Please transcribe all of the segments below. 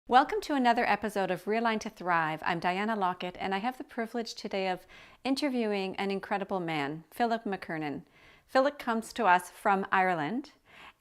Welcome to another episode of Realign to Thrive. I'm Diana Lockett, and I have the privilege today of interviewing an incredible man, Philip McKernan. Philip comes to us from Ireland,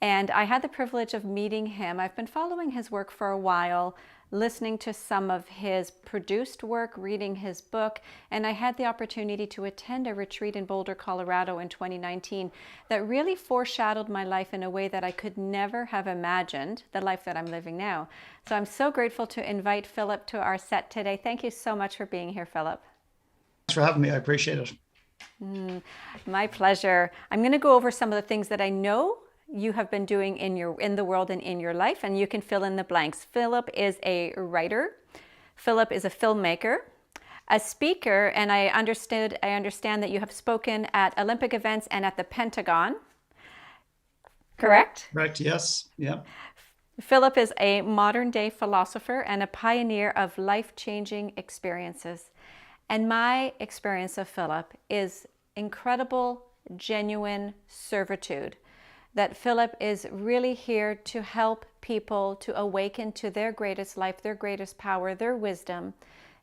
and I had the privilege of meeting him. I've been following his work for a while, listening to some of his produced work, reading his book, and I had the opportunity to attend a retreat in Boulder, Colorado in 2019 that really foreshadowed my life in a way that I could never have imagined the life that I'm living now. So I'm so grateful to invite Philip to our set today. Thank you so much for being here, Philip. Thanks for having me. I appreciate it. My pleasure. I'm going to go over some of the things that I know you have been doing in the world and in your life, and you can fill in the blanks. Philip is a writer. Philip is a filmmaker, a speaker, and I understand that you have spoken at Olympic events and at the Pentagon. Correct? Correct. Yes. Yeah. Philip is a modern day philosopher and a pioneer of life-changing experiences. And my experience of Philip is incredible, genuine servitude. That Philip is really here to help people to awaken to their greatest life, their greatest power, their wisdom,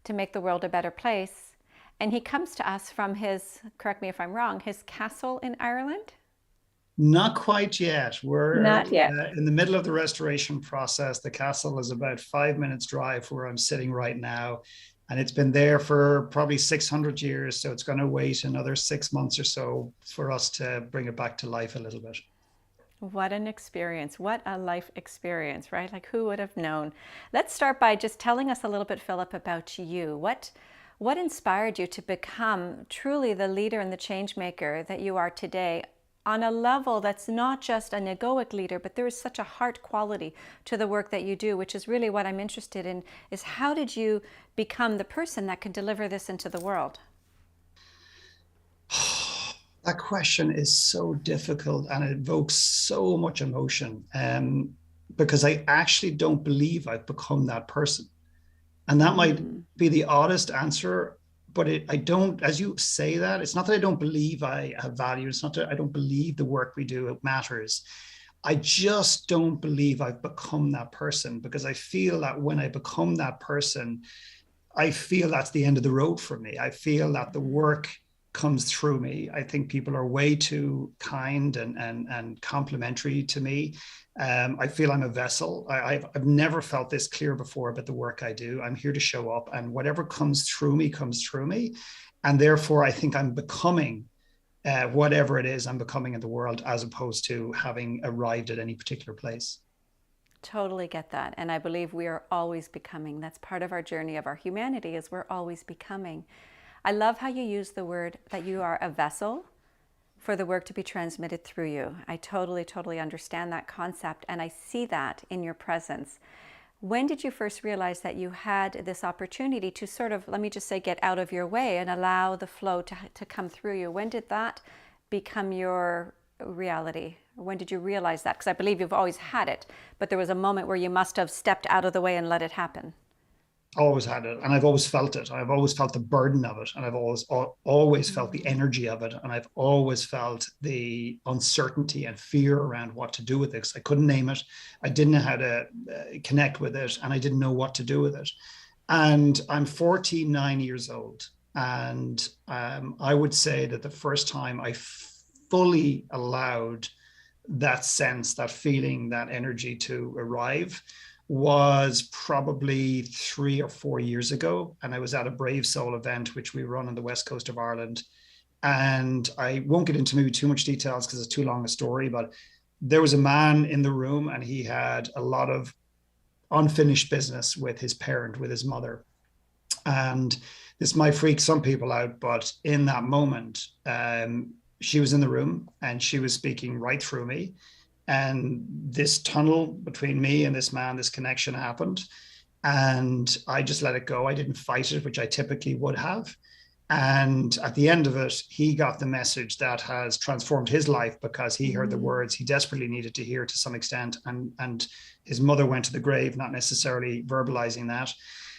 to make the world a better place. And he comes to us from his, correct me if I'm wrong, his castle in Ireland? Not quite yet. We're Not yet. in the middle of the restoration process. The castle is about 5 minutes drive where I'm sitting right now. And it's been there for probably 600 years. So it's going to wait another 6 months or so for us to bring it back to life a little bit. What an experience. What a life experience, right? Like, who would have known? Let's start by just telling us a little bit, Philip, about you. What inspired you to become truly the leader and the change maker that you are today on a level that's not just an egoic leader, but there is such a heart quality to the work that you do, which is really what I'm interested in, is how did you become the person that can deliver this into the world? That question is so difficult and it evokes so much emotion because I actually don't believe I've become that person. And that might be the oddest answer, but I don't, as you say that, it's not that I don't believe I have value. It's not that I don't believe the work we do, it matters. I just don't believe I've become that person because I feel that when I become that person, I feel that's the end of the road for me. I feel that the work comes through me. I think people are way too kind and complimentary to me. I feel I'm a vessel. I've never felt this clear before about the work I do. I'm here to show up, and whatever comes through me comes through me. And therefore, I think I'm becoming whatever it is I'm becoming in the world, as opposed to having arrived at any particular place. Totally get that. And I believe we are always becoming. That's part of our journey of our humanity, is we're always becoming. I love how you use the word that you are a vessel for the work to be transmitted through you. I totally understand that concept, and I see that in your presence. When did you first realize that you had this opportunity to sort of, let me just say, get out of your way and allow the flow to come through you? When did that become your reality? When did you realize that? Because I believe you've always had it, but there was a moment where you must have stepped out of the way and let it happen. Always had it, and I've always felt it. I've always felt the burden of it, and I've always felt the energy of it, and I've always felt the uncertainty and fear around what to do with this. I couldn't name it. I didn't know how to connect with it, and I didn't know what to do with it. And I'm 49 years old, and I would say that the first time I fully allowed that sense, that feeling, that energy to arrive was probably 3 or 4 years ago. And I was at a Brave Soul event, which we run on the west coast of Ireland. And I won't get into maybe too much details because it's too long a story, but there was a man in the room and he had a lot of unfinished business with his parent, with his mother. And this might freak some people out, but in that moment, she was in the room and she was speaking right through me. And this tunnel between me and this man, this connection happened. And I just let it go. I didn't fight it, which I typically would have. And at the end of it, he got the message that has transformed his life because he heard the words he desperately needed to hear to some extent. And his mother went to the grave, not necessarily verbalizing that.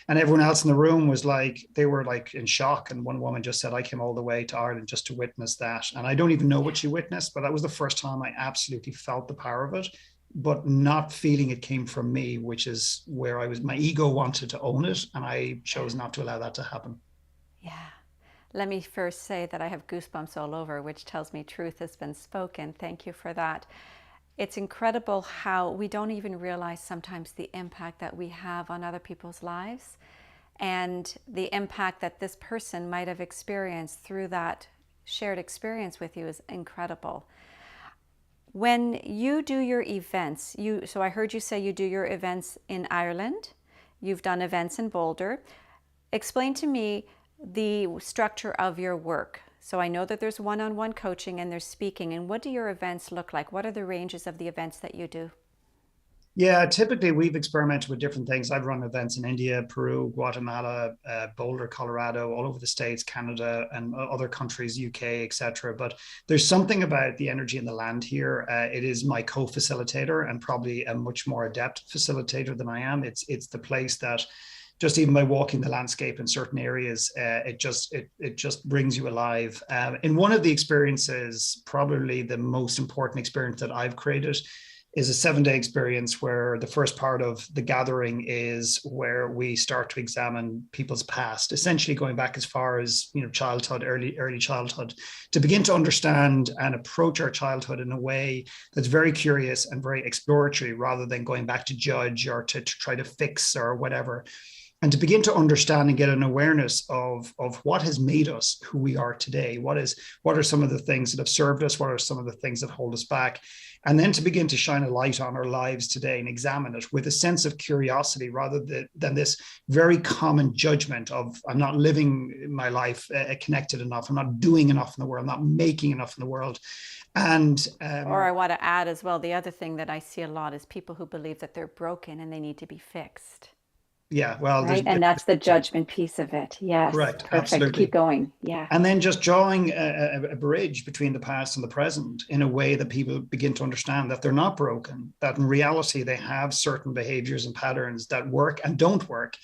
And everyone else in the room was like, they were like in shock. And one woman just said, I came all the way to Ireland just to witness that. And I don't even know what she witnessed, but that was the first time I absolutely felt the power of it. but not feeling it came from me, which is where my ego wanted to own it, and I chose not to allow that to happen. Yeah. Let me first say that I have goosebumps all over, which tells me truth has been spoken. Thank you for that. It's incredible how we don't even realize sometimes the impact that we have on other people's lives, and the impact that this person might have experienced through that shared experience with you is incredible. When you do your events, so I heard you say you do your events in Ireland, you've done events in Boulder. Explain to me the structure of your work. So I know that there's one-on-one coaching and there's speaking. And what do your events look like? What are the ranges of the events that you do? Yeah, typically we've experimented with different things. I've run events in India, Peru, Guatemala, Boulder, Colorado, all over the States, Canada, and other countries, UK, etc. But there's something about the energy in the land here. It is my co-facilitator and probably a much more adept facilitator than I am. It's the place that just even by walking the landscape in certain areas, it just brings you alive. In one of the experiences, probably the most important experience that I've created, is a 7-day experience where the first part of the gathering is where we start to examine people's past, essentially going back as far as childhood, early childhood, to begin to understand and approach our childhood in a way that's very curious and very exploratory, rather than going back to judge or to try to fix or whatever. And to begin to understand and get an awareness of what has made us who we are today. What are some of the things that have served us? What are some of the things that hold us back? And then to begin to shine a light on our lives today and examine it with a sense of curiosity, rather than this very common judgment of, I'm not living my life connected enough, I'm not doing enough in the world, I'm not making enough in the world. And or I want to add as well, the other thing that I see a lot is people who believe that they're broken and they need to be fixed. Yeah, well, right, and that's the judgment piece of it. Yes, correct, perfect. absolutely. Keep going. Yeah. And then just drawing a bridge between the past and the present in a way that people begin to understand that they're not broken, that in reality they have certain behaviors and patterns that work and don't work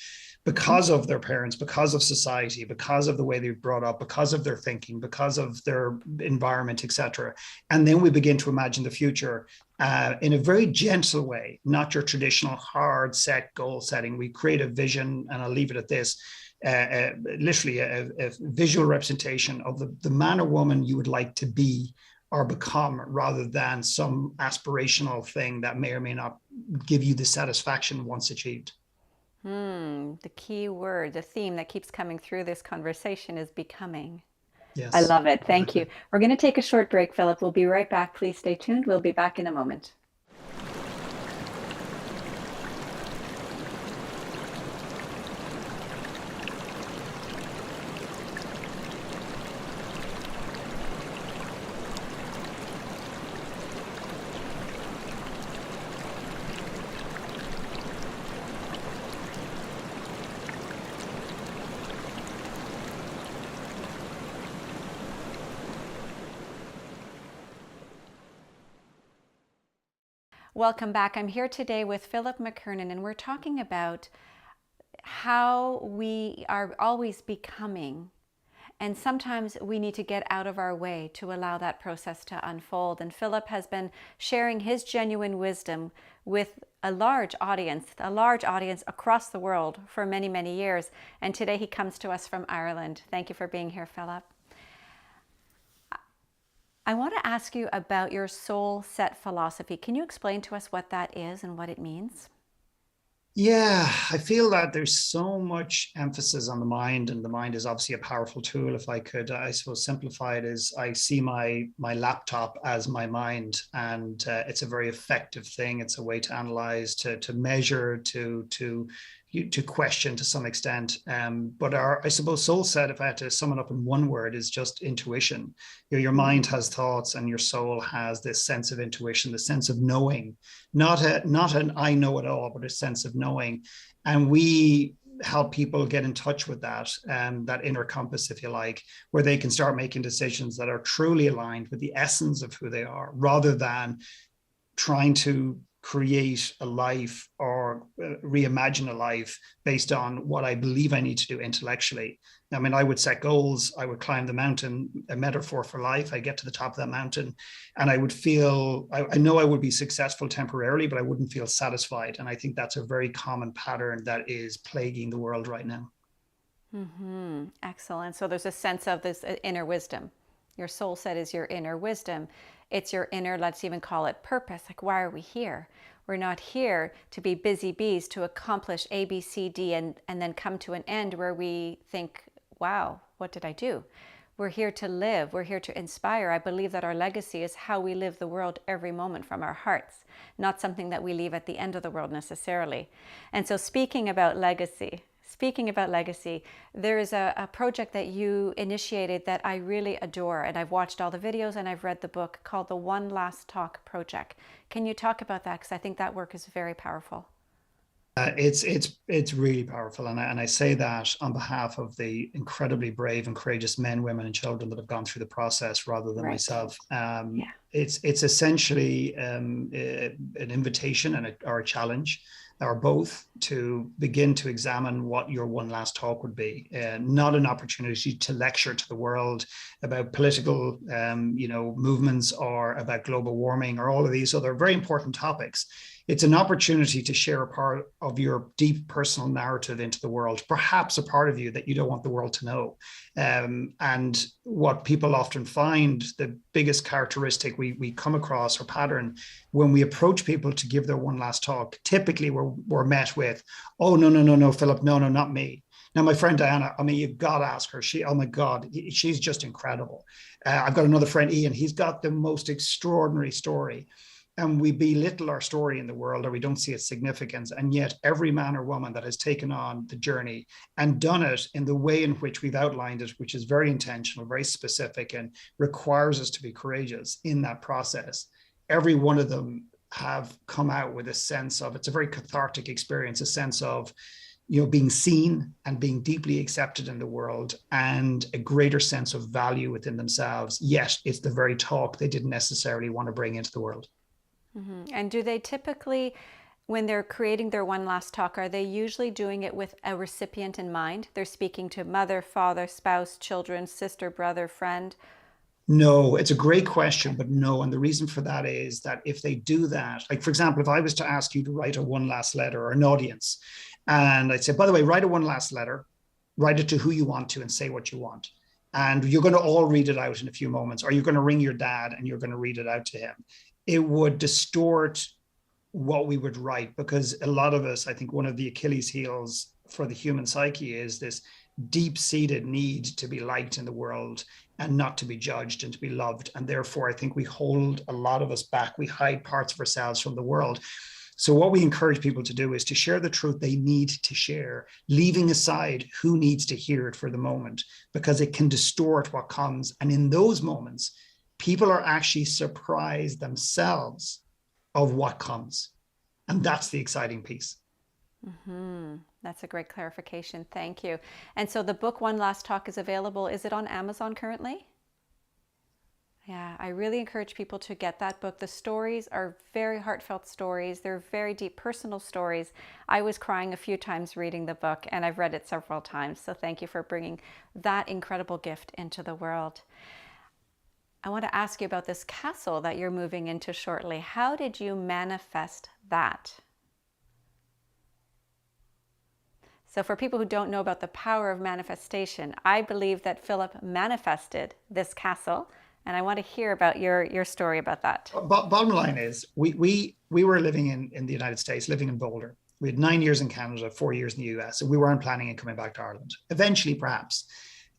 because of their parents, because of society, because of the way they've brought up, because of their thinking, because of their environment, etc. And then we begin to imagine the future in a very gentle way, not your traditional hard set goal setting. We create a vision, and I'll leave it at this. Literally a visual representation of the man or woman you would like to be or become, rather than some aspirational thing that may or may not give you the satisfaction once achieved. The key word, the theme that keeps coming through this conversation is becoming. Yes. I love it. Thank you. We're going to take a short break, Philip. We'll be right back. Please stay tuned. We'll be back in a moment. Welcome back. I'm here today with Philip McKernan, and we're talking about how we are always becoming, and sometimes we need to get out of our way to allow that process to unfold. And Philip has been sharing his genuine wisdom with a large audience across the world for many, many years. And today he comes to us from Ireland. Thank you for being here, Philip. I want to ask you about your soul set philosophy. Can you explain to us what that is and what it means? Yeah, I feel that there's so much emphasis on the mind, and the mind is obviously a powerful tool. If I could, I suppose, simplify it, is I see my laptop as my mind, and it's a very effective thing. It's a way to analyze, to measure, to question to some extent. But I suppose, soul set, if I had to sum it up in one word, is just intuition. Your mind has thoughts, and your soul has this sense of intuition, the sense of knowing, not an I know it all, but a sense of knowing. And we help people get in touch with that, that inner compass, if you like, where they can start making decisions that are truly aligned with the essence of who they are, rather than trying to create a life or reimagine a life based on what I believe I need to do intellectually. I mean, I would set goals, I would climb the mountain, a metaphor for life. I get to the top of that mountain and I would feel, I know I would be successful temporarily, but I wouldn't feel satisfied. And I think that's a very common pattern that is plaguing the world right now. Mm-hmm. Excellent. So there's a sense of this inner wisdom. Your soul set is your inner wisdom. It's your inner, let's even call it purpose. Like, why are we here? We're not here to be busy bees, to accomplish A, B, C, D, and then come to an end where we think, wow, what did I do? We're here to live. We're here to inspire. I believe that our legacy is how we live the world every moment from our hearts, not something that we leave at the end of the world necessarily. And so speaking about legacy, there is a project that you initiated that I really adore, and I've watched all the videos and I've read the book, called the One Last Talk Project. Can you talk about that? Because I think that work is very powerful. It's really powerful, and I say that on behalf of the incredibly brave and courageous men, women, and children that have gone through the process, rather than Right. myself. Yeah. It's essentially an invitation or a challenge, or both, to begin to examine what your one last talk would be. Not an opportunity to lecture to the world about political, movements, or about global warming, or all of these other very important topics. It's an opportunity to share a part of your deep personal narrative into the world, perhaps a part of you that you don't want the world to know. And what people often find, the biggest characteristic we come across, or pattern, when we approach people to give their one last talk, typically we're met with, oh, no, Philip, no, not me. Now, my friend Diana, I mean, you've got to ask her. Oh my God, she's just incredible. I've got another friend, Ian. He's got the most extraordinary story. And we belittle our story in the world, or we don't see its significance. And yet every man or woman that has taken on the journey and done it in the way in which we've outlined it, which is very intentional, very specific, and requires us to be courageous in that process, every one of them have come out with a sense of, it's a very cathartic experience, a sense of, being seen and being deeply accepted in the world, and a greater sense of value within themselves. Yet it's the very talk they didn't necessarily want to bring into the world. Mm-hmm. And do they typically, when they're creating their one last talk, are they usually doing it with a recipient in mind? They're speaking to mother, father, spouse, children, sister, brother, friend? No, it's a great question, Okay. but no. And the reason for that is that if they do that, like, for example, if I was to ask you to write a one last letter, or an audience, and I'd say, by the way, write a one last letter, write it to who you want to, and say what you want. And you're going to all read it out in a few moments, or you're going to ring your dad and you're going to read it out to him. It would distort what we would write, because a lot of us, I think one of the Achilles heels for the human psyche is this deep-seated need to be liked in the world, and not to be judged, and to be loved. And therefore, I think we hold a lot of us back. We hide parts of ourselves from the world. So what we encourage people to do is to share the truth they need to share, leaving aside who needs to hear it for the moment, because it can distort what comes. And in those moments, people are actually surprised themselves of what comes. And that's the exciting piece. Mm-hmm. That's a great clarification. Thank you. And so the book One Last Talk is available. Is it on Amazon currently? Yeah, I really encourage people to get that book. The stories are very heartfelt stories. They're very deep personal stories. I was crying a few times reading the book, and I've read it several times. So thank you for bringing that incredible gift into the world. I want to ask you about this castle that you're moving into shortly. How did you manifest that? So for people who don't know about the power of manifestation, I believe that Philip manifested this castle, and I want to hear about your story about that. Bottom line is, we were living in the United States, living in Boulder. We had 9 years in Canada, 4 years in the US, and we weren't planning on coming back to Ireland. Eventually, perhaps,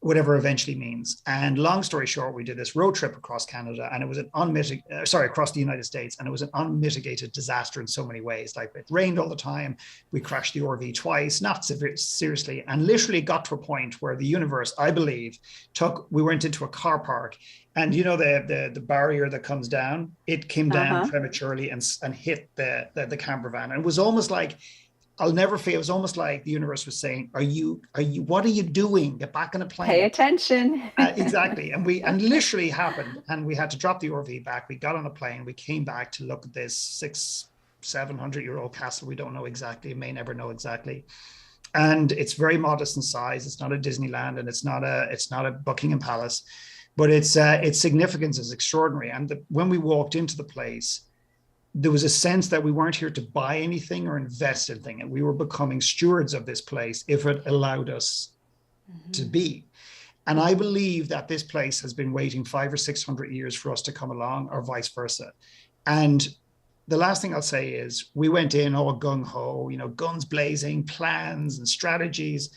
whatever eventually means. And long story short, we did this road trip across Canada, and it was across the United States, and it was an unmitigated disaster in so many ways. Like, it rained all the time. We crashed the RV twice, not seriously, and literally got to a point where the universe, I believe, we went into a car park, and the barrier that comes down, it came down prematurely and hit the camper van. And it was almost like, I'll never forget, it was almost like the universe was saying, what are you doing? Get back on a plane. Pay attention. Exactly. And literally happened. And we had to drop the RV back. We got on a plane. We came back to look at this 700-year-old castle. We don't know exactly, may never know exactly. And it's very modest in size. It's not a Disneyland, and it's not a Buckingham Palace, but its significance is extraordinary. And when we walked into the place, there was a sense that we weren't here to buy anything or invest in anything, and we were becoming stewards of this place if it allowed us to be. And I believe that this place has been waiting 500 or 600 years for us to come along, or vice versa. And the last thing I'll say is, we went in all gung-ho, guns blazing, plans and strategies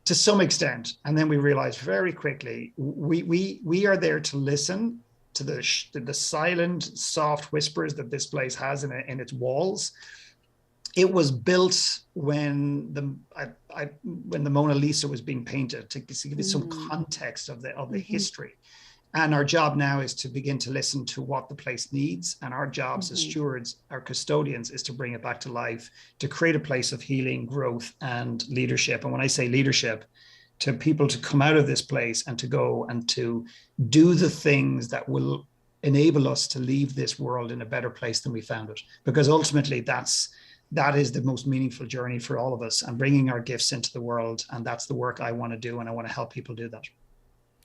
to some extent. And then we realized very quickly, we are there to listen to the silent, soft whispers that this place has in its walls. It was built when the Mona Lisa was being painted, to give you some context of the history. And our job now is to begin to listen to what the place needs. And our jobs as stewards, our custodians, is to bring it back to life, to create a place of healing, growth, and leadership. And when I say leadership, to people to come out of this place and to go and to do the things that will enable us to leave this world in a better place than we found it. Because ultimately, that is the most meaningful journey for all of us, and bringing our gifts into the world. And that's the work I want to do, and I want to help people do that.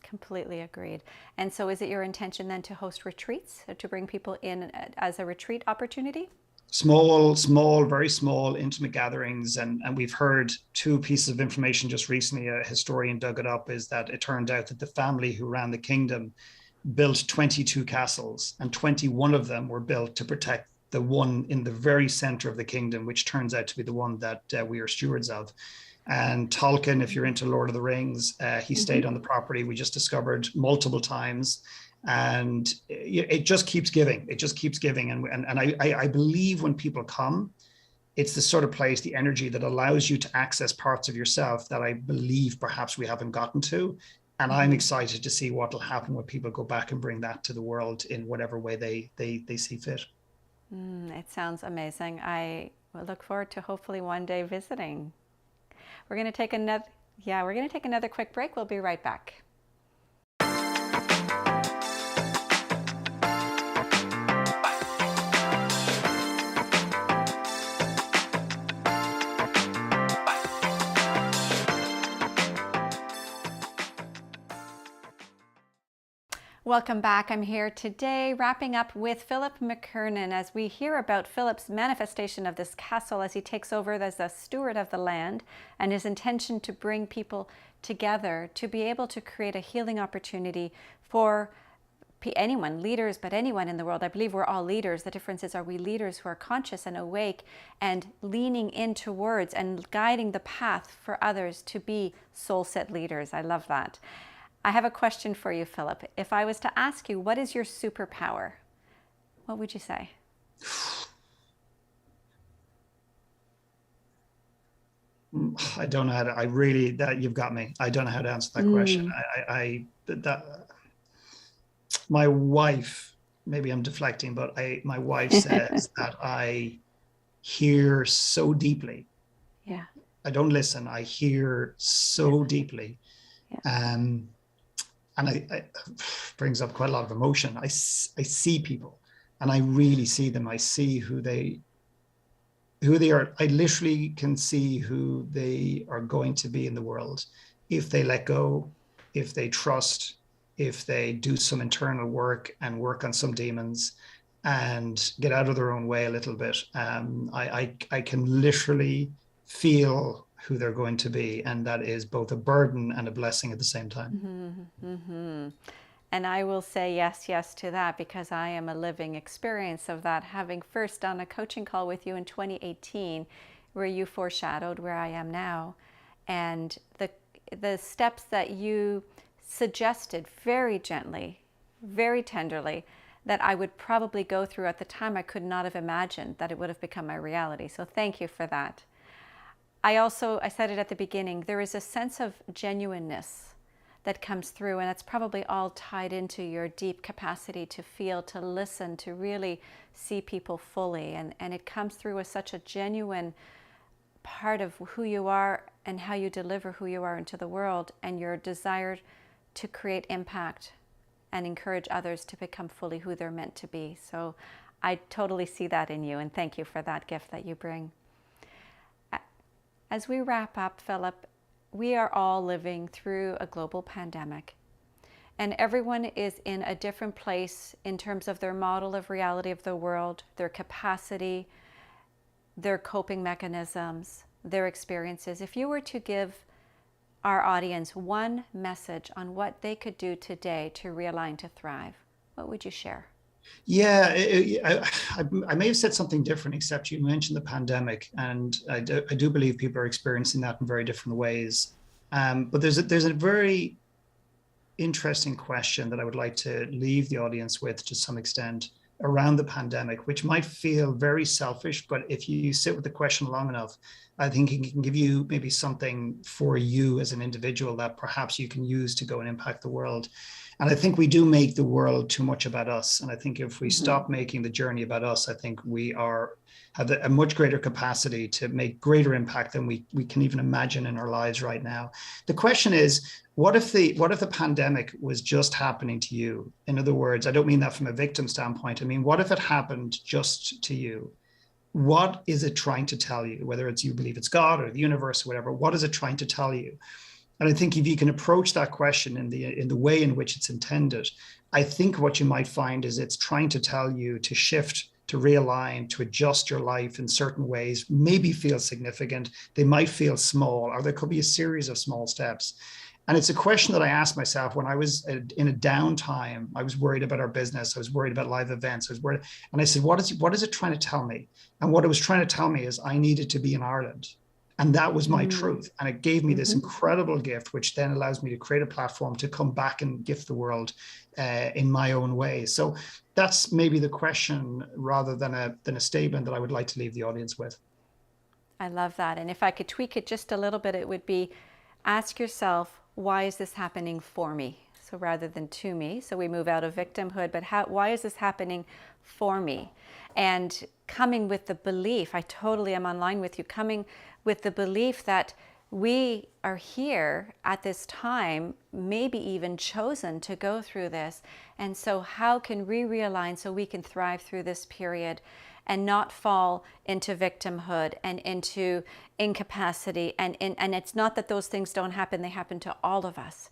Completely agreed. And so is it your intention then to host retreats, to bring people in as a retreat opportunity? Small, very small, intimate gatherings. And we've heard two pieces of information just recently. A historian dug it up, is that it turned out that the family who ran the kingdom built 22 castles, and 21 of them were built to protect the one in the very center of the kingdom, which turns out to be the one that we are stewards of. And Tolkien, if you're into Lord of the Rings, he stayed on the property, we just discovered, multiple times. And it just keeps giving. It just keeps giving. And I believe when people come, it's the sort of place, the energy that allows you to access parts of yourself that I believe perhaps we haven't gotten to. And I'm excited to see what will happen when people go back and bring that to the world in whatever way they see fit. It sounds amazing. I will look forward to hopefully one day visiting. We're going to take another quick break. We'll be right back. Welcome back. I'm here today wrapping up with Philip McKernan as we hear about Philip's manifestation of this castle as he takes over as a steward of the land, and his intention to bring people together to be able to create a healing opportunity for anyone, leaders, but anyone in the world. I believe we're all leaders. The difference is, are we leaders who are conscious and awake and leaning in towards and guiding the path for others to be soul-set leaders? I love that. I have a question for you, Philip. If I was to ask you, what is your superpower? What would you say? I don't know how to, that you've got me. I don't know how to answer that question. My wife, maybe I'm deflecting, but my wife says that I hear so deeply. Yeah. I don't listen. I hear so deeply. Yeah. And it brings up quite a lot of emotion. I see people, and I really see them. I see who they are. I literally can see who they are going to be in the world if they let go, if they trust, if they do some internal work and work on some demons and get out of their own way a little bit. I can literally feel who they're going to be, and that is both a burden and a blessing at the same time. And I will say yes to that, because I am a living experience of that, having first done a coaching call with you in 2018 where you foreshadowed where I am now, and the steps that you suggested very gently, very tenderly, that I would probably go through at the time. I could not have imagined that it would have become my reality. So thank you for that. I said it at the beginning, there is a sense of genuineness that comes through, and it's probably all tied into your deep capacity to feel, to listen, to really see people fully. And it comes through as such a genuine part of who you are and how you deliver who you are into the world, and your desire to create impact and encourage others to become fully who they're meant to be. So I totally see that in you, and thank you for that gift that you bring. As we wrap up, Philip, we are all living through a global pandemic, and everyone is in a different place in terms of their model of reality of the world, their capacity, their coping mechanisms, their experiences. If you were to give our audience one message on what they could do today to realign to thrive, what would you share? Yeah, I may have said something different, except you mentioned the pandemic, and I do believe people are experiencing that in very different ways. But there's a very interesting question that I would like to leave the audience with to some extent around the pandemic, which might feel very selfish, but if you sit with the question long enough, I think it can give you maybe something for you as an individual that perhaps you can use to go and impact the world. And I think we do make the world too much about us. And I think if we stop making the journey about us, I think we have a much greater capacity to make greater impact than we can even imagine in our lives right now. The question is, what if the pandemic was just happening to you? In other words, I don't mean that from a victim standpoint. I mean, what if it happened just to you? What is it trying to tell you? Whether it's you believe it's God or the universe or whatever, what is it trying to tell you? And I think if you can approach that question in the way in which it's intended, I think what you might find is it's trying to tell you to shift, to realign, to adjust your life in certain ways, maybe feel significant. They might feel small, or there could be a series of small steps. And it's a question that I asked myself when I was in a downtime. I was worried about our business. I was worried about live events. I was worried. And I said, what is it trying to tell me? And what it was trying to tell me is I needed to be in Ireland. And that was my truth. And it gave me this incredible gift, which then allows me to create a platform to come back and gift the world in my own way. So that's maybe the question rather than a statement that I would like to leave the audience with. I love that. And if I could tweak it just a little bit, it would be ask yourself, why is this happening for me? So rather than to me, so we move out of victimhood, but why is this happening for me? And coming with the belief, I totally am online with you, coming with the belief that we are here at this time, maybe even chosen to go through this. And so how can we realign so we can thrive through this period and not fall into victimhood and into incapacity? And it's not that those things don't happen, they happen to all of us.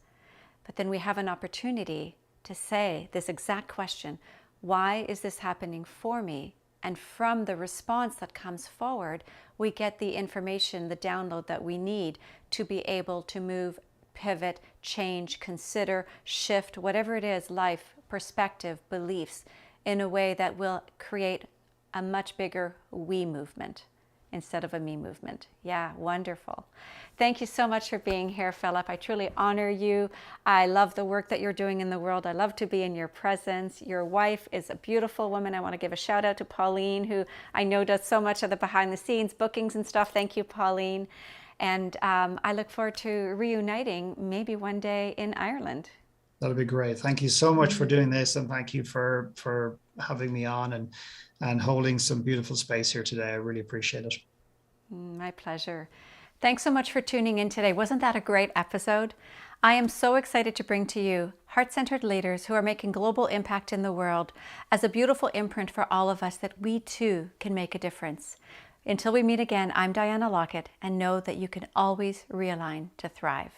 But then we have an opportunity to say this exact question, why is this happening for me? And from the response that comes forward, we get the information, the download that we need to be able to move, pivot, change, consider, shift, whatever it is, life, perspective, beliefs, in a way that will create a much bigger we movement instead of a me movement. Yeah, wonderful. Thank you so much for being here, Philip. I truly honor you. I love the work that you're doing in the world. I love to be in your presence. Your wife is a beautiful woman. I want to give a shout out to Pauline, who I know does so much of the behind the scenes bookings and stuff. Thank you, Pauline. And I look forward to reuniting maybe one day in Ireland. That'll be great. Thank you so much for doing this, and thank you for having me on and holding some beautiful space here today. I really appreciate it. My pleasure. Thanks so much for tuning in today. Wasn't that a great episode? I am so excited to bring to you heart-centered leaders who are making global impact in the world as a beautiful imprint for all of us that we too can make a difference. Until we meet again, I'm Diana Lockett, and know that you can always realign to thrive.